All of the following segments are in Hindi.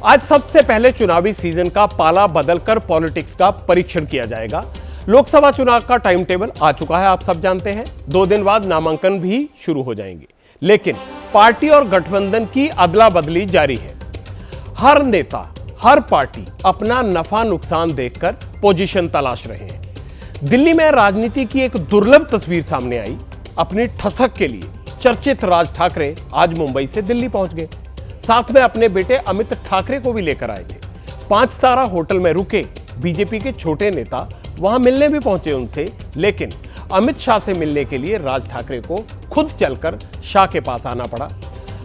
आज सबसे पहले चुनावी सीजन का पाला बदलकर पॉलिटिक्स का परीक्षण किया जाएगा। लोकसभा चुनाव का टाइम टेबल आ चुका है, आप सब जानते हैं। 2 दिन बाद नामांकन भी शुरू हो जाएंगे, लेकिन पार्टी और गठबंधन की अदला बदली जारी है। हर नेता, हर पार्टी अपना नफा नुकसान देखकर पोजीशन तलाश रहे हैं। दिल्ली में राजनीति की एक दुर्लभ तस्वीर सामने आई। अपनी ठसक के लिए चर्चित राज ठाकरे आज मुंबई से दिल्ली पहुंच गए। साथ में अपने बेटे अमित ठाकरे को भी लेकर आए थे। 5 तारा होटल में रुके बीजेपी के छोटे नेता वहां मिलने भी पहुंचे उनसे, लेकिन अमित शाह से मिलने के लिए राज ठाकरे को खुद चलकर शाह के पास आना पड़ा।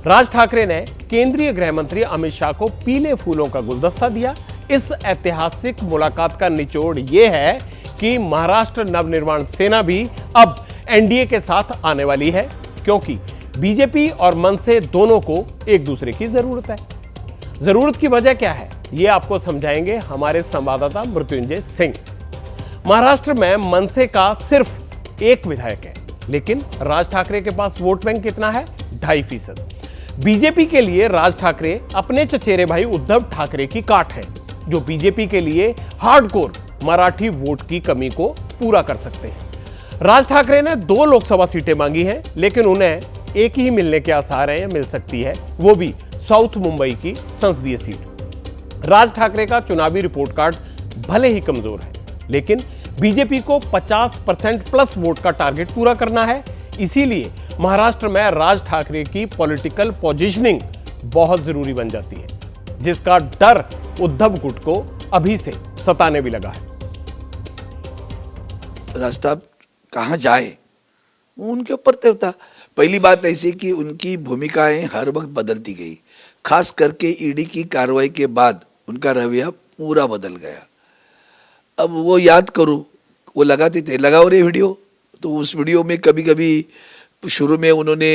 राज ठाकरे ने केंद्रीय गृह मंत्री अमित शाह को पीले फूलों का गुलदस्ता दिया। इस ऐतिहासिक मुलाकात का निचोड़ यह है कि महाराष्ट्र नवनिर्माण सेना भी अब एनडीए के साथ आने वाली है, क्योंकि बीजेपी और मनसे दोनों को एक दूसरे की जरूरत है। जरूरत की वजह क्या है, यह आपको समझाएंगे हमारे संवाददाता मृत्युंजय सिंह। महाराष्ट्र में मनसे का सिर्फ एक विधायक है, लेकिन राज ठाकरे के पास वोट बैंक कितना है? 2.5%। बीजेपी के लिए राज ठाकरे अपने चचेरे भाई उद्धव ठाकरे की काट है, जो बीजेपी के लिए हार्डकोर मराठी वोट की कमी को पूरा कर सकते हैं। राज ठाकरे ने 2 लोकसभा सीटें मांगी हैं, लेकिन उन्हें एक ही मिलने के आसार हैं, मिल सकती है, वो भी साउथ मुंबई की संसदीय सीट। राज ठाकरे का चुनावी रिपोर्ट कार्ड भले ही कमजोर है, लेकिन बीजेपी को 50% प्लस वोट का टारगेट पूरा करना है। इसीलिए महाराष्ट्र में राज ठाकरे की पॉलिटिकल पोजीशनिंग बहुत जरूरी बन जाती है, जिसका डर उद्धव गुट को अभी से सताने भी लगा है। राज साहब कहाँ जाए, उनके ऊपर तय होता। पहली बात ऐसी कि उनकी भूमिकाएं हर वक्त बदलती गई, खास करके ईडी की कार्रवाई के बाद उनका रवैया पूरा बदल गया। अब वो याद करो, वो लगाते थे, लगाओ रे वीडियो, तो उस वीडियो में कभी कभी शुरू में उन्होंने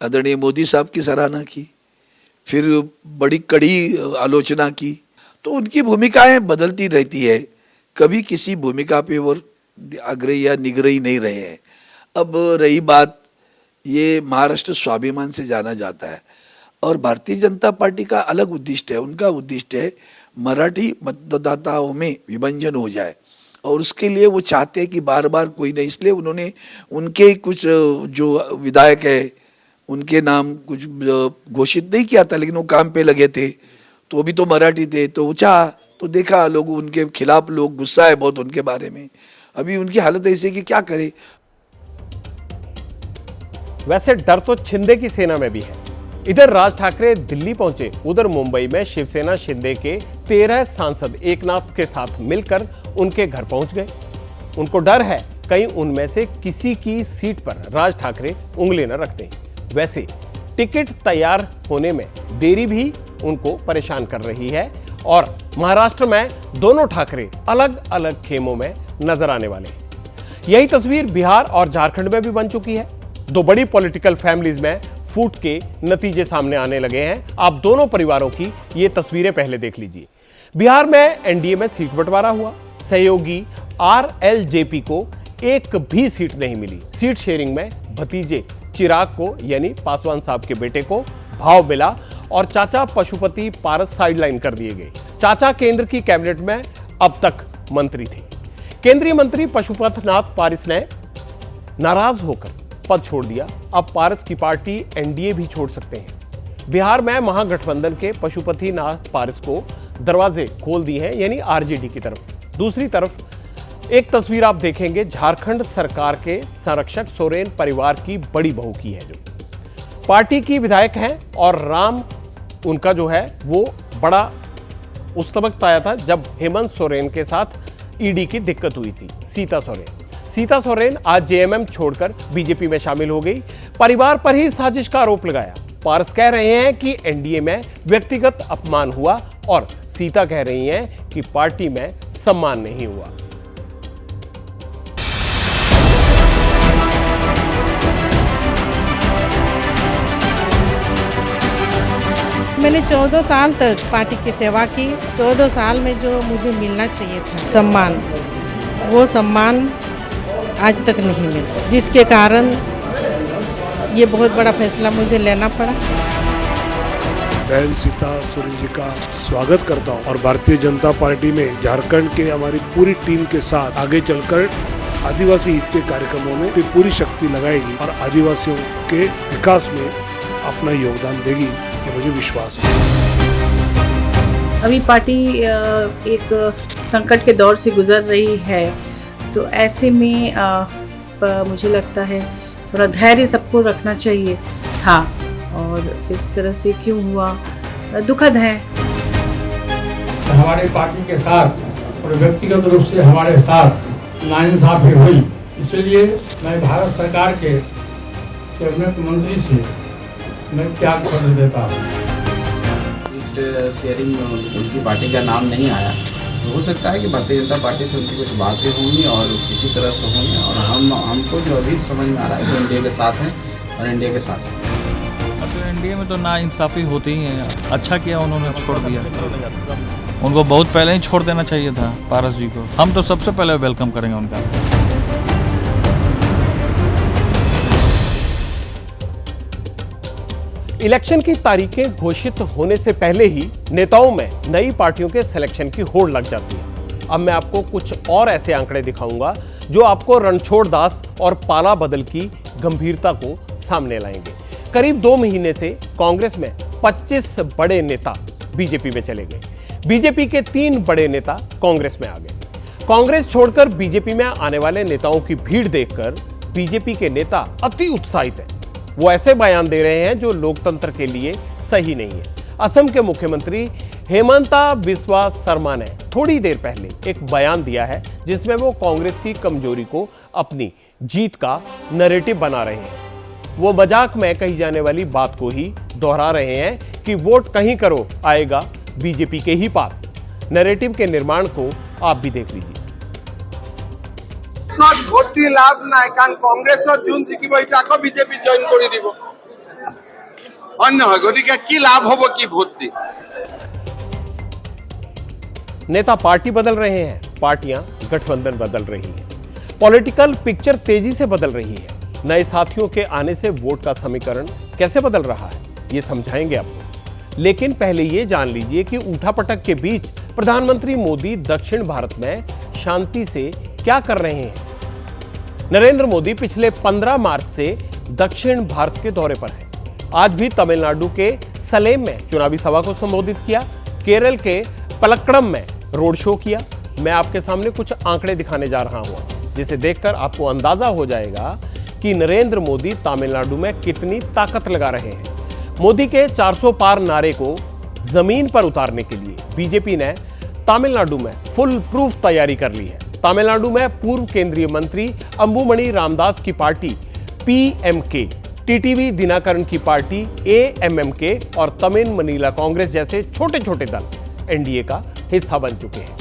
आदरणीय मोदी साहब की सराहना की, फिर बड़ी कड़ी आलोचना की। तो उनकी भूमिकाएं बदलती रहती है, कभी किसी भूमिका पे वो आग्रही या निग्रही नहीं रहे हैं। अब रही बात, ये महाराष्ट्र स्वाभिमान से जाना जाता है और भारतीय जनता पार्टी का अलग उद्दिष्ट है। उनका उद्दिष्ट है मराठी मतदाताओं में विभाजन हो जाए, और उसके लिए वो चाहते हैं कि बार बार कोई नहीं, इसलिए उन्होंने उनके कुछ जो विधायक है उनके नाम कुछ घोषित नहीं किया था, लेकिन वो काम पे लगे थे, तो वो भी तो मराठी थे, तो चाह तो देखा लोग उनके खिलाफ, लोग गुस्सा है बहुत उनके बारे में। अभी उनकी हालत ऐसी है कि क्या करे। वैसे डर तो शिंदे की सेना में भी है। इधर राज ठाकरे दिल्ली पहुंचे, उधर मुंबई में शिवसेना शिंदे के 13 सांसद एकनाथ के साथ मिलकर उनके घर पहुंच गए। उनको डर है कहीं उनमें से किसी की सीट पर राज ठाकरे उंगली न रख दें। वैसे टिकट तैयार होने में देरी भी उनको परेशान कर रही है, और महाराष्ट्र में दोनों ठाकरे अलग अलग खेमों में नजर आने वाले हैं। यही तस्वीर बिहार और झारखंड में भी बन चुकी है। 2 बड़ी पॉलिटिकल फैमिलीज में फूट के नतीजे सामने आने लगे हैं। आप दोनों परिवारों की ये तस्वीरें पहले देख लीजिए। बिहार में एनडीए में सीट बंटवारा हुआ। सहयोगी आरएलजेपी को एक भी सीट नहीं मिली। सीट शेयरिंग में भतीजे चिराग को, यानी पासवान साहब के बेटे को भाव मिला, और चाचा पशुपति पारस साइडलाइन कर दिए गए। चाचा केंद्र की कैबिनेट में अब तक मंत्री थे। केंद्रीय मंत्री पशुपतनाथ पारस ने नाराज होकर पद छोड़ दिया। अब पारस की पार्टी एनडीए भी छोड़ सकते हैं। बिहार में महागठबंधन के पशुपतिनाथ पारस को दरवाजे खोल दिए हैं, यानी आरजेडी की तरफ। दूसरी तरफ एक तस्वीर आप देखेंगे झारखंड सरकार के संरक्षक सोरेन परिवार की बड़ी बहू की है, जो पार्टी की विधायक हैं, और राम उनका जो है वो बड़ा उस वक्त आया था जब हेमंत सोरेन के साथ ईडी की दिक्कत हुई थी। सीता सोरेन आज जेएमएम छोड़कर बीजेपी में शामिल हो गई। परिवार पर ही साजिश का आरोप लगाया। पारस कह रहे हैं कि एनडीए में व्यक्तिगत अपमान हुआ, और सीता कह रही हैं कि पार्टी में सम्मान नहीं हुआ। मैंने 14 साल तक पार्टी की सेवा की। 14 साल में जो मुझे मिलना चाहिए था सम्मान, वो सम्मान आज तक नहीं मिला, जिसके कारण ये बहुत बड़ा फैसला मुझे लेना पड़ा। बहन सीता सोरेन जी का स्वागत करता हूं और भारतीय जनता पार्टी में झारखंड के हमारी पूरी टीम के साथ आगे चलकर आदिवासी हित के कार्यक्रमों में पूरी शक्ति लगाएगी और आदिवासियों के विकास में अपना योगदान देगी, ये मुझे विश्वास है। अभी पार्टी एक संकट के दौर से गुजर रही है, तो ऐसे में मुझे लगता है थोड़ा धैर्य सबको रखना चाहिए था, और इस तरह से क्यों हुआ दुखद है। हमारे पार्टी के साथ और व्यक्तिगत रूप से हमारे साथ नाइंसाफी हुई, इसलिए मैं भारत सरकार के कैबिनेट मंत्री से मैं त्याग पत्र देता हूँ। शेयरिंग उनकी पार्टी का नाम नहीं आया, तो हो सकता है कि भारतीय जनता पार्टी से उनकी कुछ बातें होंगी और किसी तरह से होंगी, और हमको जो अभी समझ में आ रहा है कि एनडीए के साथ हैं और एनडीए के साथ हैं। तो एनडीए में तो नाइंसाफी होती ही है। अच्छा किया उन्होंने छोड़ दिया, उनको बहुत पहले ही छोड़ देना चाहिए था पारस जी को। हम तो सबसे पहले वेलकम करेंगे उनका। इलेक्शन की तारीखें घोषित होने से पहले ही नेताओं में नई पार्टियों के सिलेक्शन की होड़ लग जाती है। अब मैं आपको कुछ और ऐसे आंकड़े दिखाऊंगा जो आपको रणछोड़ दास और पाला बदल की गंभीरता को सामने लाएंगे। करीब 2 महीने से कांग्रेस में 25 बड़े नेता बीजेपी में चले गए। बीजेपी के 3 बड़े नेता कांग्रेस में आ गए। कांग्रेस छोड़कर बीजेपी में आने वाले नेताओं की भीड़ देखकर बीजेपी के नेता अति उत्साहित हैं। वो ऐसे बयान दे रहे हैं जो लोकतंत्र के लिए सही नहीं है। असम के मुख्यमंत्री हेमंता बिस्वा शर्मा ने थोड़ी देर पहले एक बयान दिया है जिसमें वो कांग्रेस की कमजोरी को अपनी जीत का नैरेटिव बना रहे हैं। वो मजाक में कही जाने वाली बात को ही दोहरा रहे हैं कि वोट कहीं करो आएगा बीजेपी के ही पास। नैरेटिव के निर्माण को आप भी देख लीजिए। ভোট দি লাভ নাই, কারণ কংগ্রেসত যোন জিকিব এটা আকৌ বিজেপি জয়েন কৰি দিব। অন্য হয়, গতিকে কি লাভ হ'ব কি ভোট দি? नेता पार्टी बदल रहे हैं, पार्टियां गठबंधन बदल रही हैं, पॉलिटिकल पिक्चर तेजी से बदल रही है। नए साथियों के आने से वोट का समीकरण कैसे बदल रहा है ये समझाएंगे आपको। लेकिन पहले ये जान लीजिए कि उठापटक के बीच प्रधानमंत्री मोदी दक्षिण भारत में शांति से क्या कर रहे हैं। नरेंद्र मोदी पिछले 15 मार्च से दक्षिण भारत के दौरे पर हैं। आज भी तमिलनाडु के सलेम में चुनावी सभा को संबोधित किया, केरल के पलक्कड़म में रोड शो किया। मैं आपके सामने कुछ आंकड़े दिखाने जा रहा हूं जिसे देखकर आपको अंदाजा हो जाएगा कि नरेंद्र मोदी तमिलनाडु में कितनी ताकत लगा रहे हैं। मोदी के 400 पार नारे को जमीन पर उतारने के लिए बीजेपी ने तमिलनाडु में फुल प्रूफ तैयारी कर ली है। तमिलनाडु में पूर्व केंद्रीय मंत्री अंबुमणि रामदास की पार्टी पीएमके, टीटीवी दिनाकरन की पार्टी एएमएमके और तमिल मनीला कांग्रेस जैसे छोटे छोटे दल एनडीए का हिस्सा बन चुके हैं।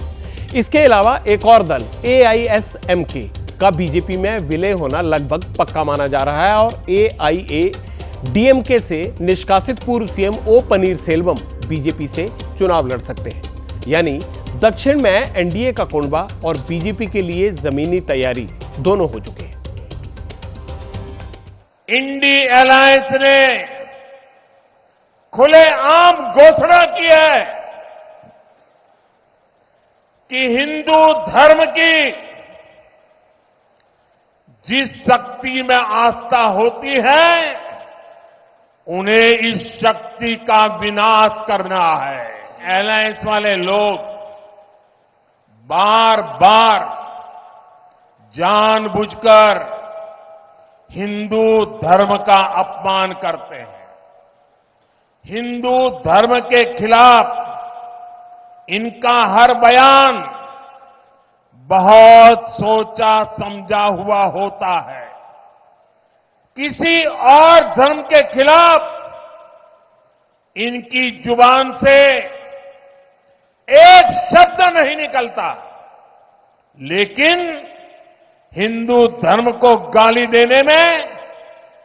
इसके अलावा एक और दल एआईएसएमके का बीजेपी में विलय होना लगभग पक्का माना जा रहा है और एआईएडीएमके से निष्कासित पूर्व सीएम ओ पनीरसेल्वम बीजेपी से चुनाव लड़ सकते हैं। यानी दक्षिण में एनडीए का कुंडवा और बीजेपी के लिए जमीनी तैयारी दोनों हो चुके हैं। इंडी अलायंस ने खुलेआम घोषणा की है कि हिंदू धर्म की जिस शक्ति में आस्था होती है उन्हें इस शक्ति का विनाश करना है। अलायंस वाले लोग बार बार जानबूझकर हिंदू धर्म का अपमान करते हैं। हिंदू धर्म के खिलाफ इनका हर बयान बहुत सोचा समझा हुआ होता है। किसी और धर्म के खिलाफ इनकी जुबान से एक शब्द नहीं निकलता, लेकिन हिंदू धर्म को गाली देने में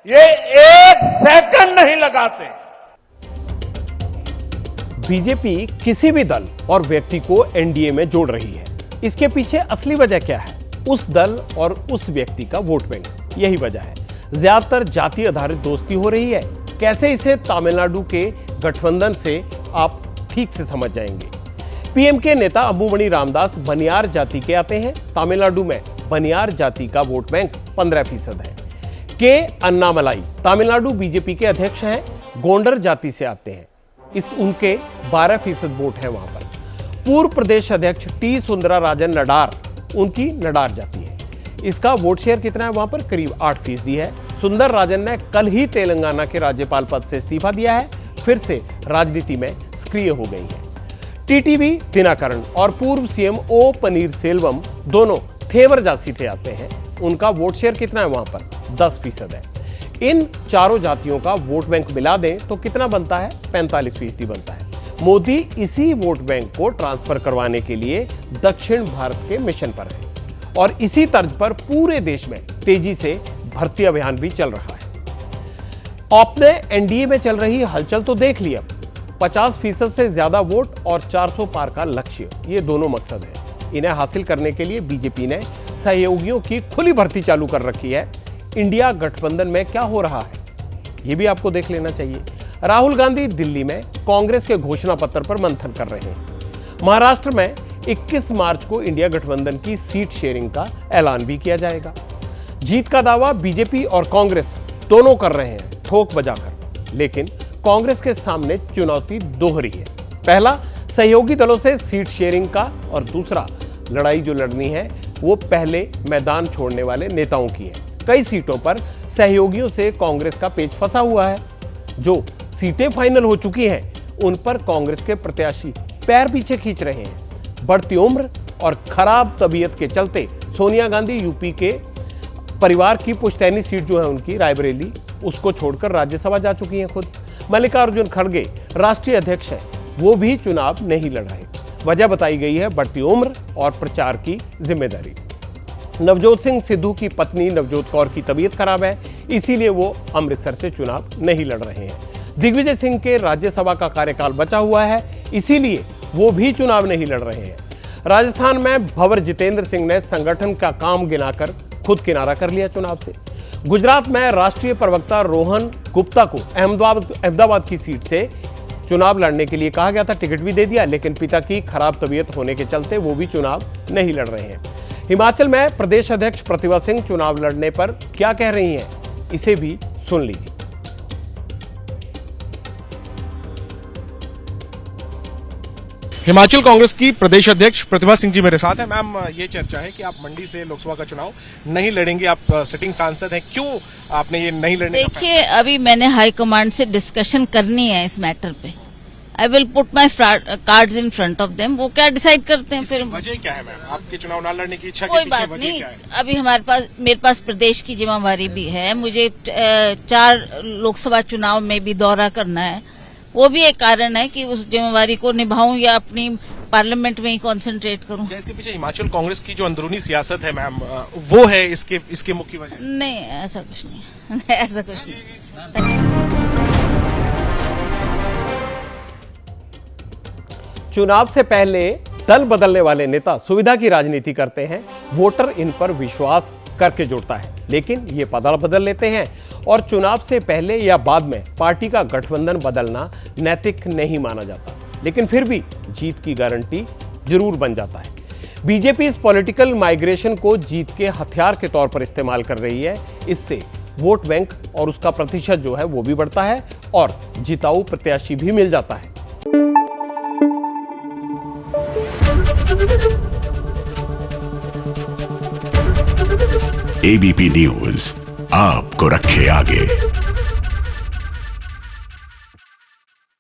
ये एक सेकंड नहीं लगाते। बीजेपी किसी भी दल और व्यक्ति को एनडीए में जोड़ रही है। इसके पीछे असली वजह क्या है? उस दल और उस व्यक्ति का वोट बैंक, यही वजह है। ज्यादातर जाति आधारित दोस्ती हो रही है। कैसे इसे तमिलनाडु के गठबंधन से आप ठीक से समझ जाएंगे। पीएम के नेता अंबुमणि रामदास बनियार जाति के आते हैं। तमिलनाडु में बनियार जाति का वोट बैंक 15% है। के अन्नामलाई तमिलनाडु बीजेपी के अध्यक्ष हैं, गोंडर जाति से आते हैं। उनके 12% वोट है वहां पर। पूर्व प्रदेश अध्यक्ष टी सुंदराराजन नडार, उनकी नडार जाति है। इसका वोट शेयर कितना है वहां पर? करीब 8% है। सुंदरराजन ने कल ही तेलंगाना के राज्यपाल पद से इस्तीफा दिया है, फिर से राजनीति में सक्रिय हो गई है। टीटीवी दिनाकरण और पूर्व सीएम ओ पनीरसेल्वम दोनों थेवर जाति से आते हैं। उनका वोट शेयर कितना है वहां पर? 10% है। इन चारों जातियों का वोट बैंक मिला दें तो कितना बनता है? 45% बनता है। मोदी इसी वोट बैंक को ट्रांसफर करवाने के लिए दक्षिण भारत के मिशन पर है और इसी तर्ज पर पूरे देश में तेजी से भर्ती अभियान भी चल रहा है। आपने एनडीए में चल रही हलचल तो देख लिया। 50% से ज्यादा वोट और 400 पार का लक्ष्य, ये दोनों मकसद है। इन्हें हासिल करने के लिए बीजेपी ने सहयोगियों की खुली भर्ती चालू कर रखी है। इंडिया गठबंधन में क्या हो रहा है ये भी आपको देख लेना चाहिए। राहुल गांधी दिल्ली में कांग्रेस के घोषणा पत्र पर मंथन कर रहे हैं। महाराष्ट्र में 21 मार्च को इंडिया गठबंधन की सीट शेयरिंग का ऐलान भी किया जाएगा। जीत का दावा बीजेपी और कांग्रेस दोनों कर रहे हैं ठोक बजाकर, लेकिन कांग्रेस के सामने चुनौती दोहरी है। पहला, सहयोगी दलों से सीट शेयरिंग का, और दूसरा, लड़ाई जो लड़नी है वो पहले मैदान छोड़ने वाले नेताओं की है। कई सीटों पर सहयोगियों से कांग्रेस का पेच फंसा हुआ है। जो सीटें फाइनल हो चुकी हैं उन पर कांग्रेस के प्रत्याशी पैर पीछे खींच रहे हैं। बढ़ती उम्र और खराब तबीयत के चलते सोनिया गांधी यूपी के परिवार की पुश्तैनी सीट जो है उनकी रायबरेली, उसको छोड़कर राज्यसभा जा चुकी हैं खुद। मल्लिकार्जुन खड़गे राष्ट्रीय अध्यक्ष हैं, वो भी चुनाव नहीं लड़ रहे। वजह बताई गई है बढ़ती उम्र और प्रचार की जिम्मेदारी। नवजोत सिंह सिद्धू की पत्नी नवजोत कौर की तबीयत खराब है, इसीलिए वो अमृतसर से चुनाव नहीं लड़ रहे हैं। दिग्विजय सिंह के राज्यसभा का कार्यकाल बचा हुआ है, इसीलिए वो भी चुनाव नहीं लड़ रहे हैं। राजस्थान में भंवर जितेंद्र सिंह ने संगठन का काम गिनाकर खुद किनारा कर लिया चुनाव से। गुजरात में राष्ट्रीय प्रवक्ता रोहन गुप्ता को अहमदाबाद की सीट से चुनाव लड़ने के लिए कहा गया था, टिकट भी दे दिया, लेकिन पिता की खराब तबीयत होने के चलते वो भी चुनाव नहीं लड़ रहे हैं। हिमाचल में प्रदेश अध्यक्ष प्रतिभा सिंह चुनाव लड़ने पर क्या कह रही हैं, इसे भी सुन लीजिए। हिमाचल कांग्रेस की प्रदेश अध्यक्ष प्रतिभा सिंह जी मेरे साथ हैं। मैम, ये चर्चा है कि आप मंडी से लोकसभा का चुनाव नहीं लड़ेंगे, आप सिटिंग सांसद हैं, क्यों आपने ये नहीं लड़ने? देखिए, अभी मैंने हाईकमांड से डिस्कशन करनी है इस मैटर पे। I will put my cards in front of them, वो क्या डिसाइड करते हैं। फिर वजह क्या है मैम, आपके चुनाव न लड़ने की इच्छा? कोई बात नहीं, अभी मेरे पास प्रदेश की जिम्मेवारी भी है। मुझे 4 लोकसभा चुनाव में भी दौरा करना है, वो भी एक कारण है कि उस जिम्मेवारी को निभाऊं या अपनी पार्लियामेंट में ही कंसंट्रेट करूं। क्या इसके पीछे हिमाचल कांग्रेस की जो अंदरूनी सियासत है मैम, वो है इसके मुख्य वजह? नहीं, ऐसा कुछ नहीं है, ऐसा कुछ नहीं। चुनाव से पहले दल बदलने वाले नेता सुविधा की राजनीति करते हैं। वोटर इन पर विश्वास करके जुड़ता है, लेकिन ये पदल बदल लेते हैं और चुनाव से पहले या बाद में पार्टी का गठबंधन बदलना नैतिक नहीं माना जाता, लेकिन फिर भी जीत की गारंटी जरूर बन जाता है। बीजेपी इस पॉलिटिकल माइग्रेशन को जीत के हथियार के तौर पर इस्तेमाल कर रही है। इससे वोट बैंक और उसका प्रतिशत जो है वो भी बढ़ता है और जिताऊ प्रत्याशी भी मिल जाता है। एबीपी न्यूज आपको रखे आगे।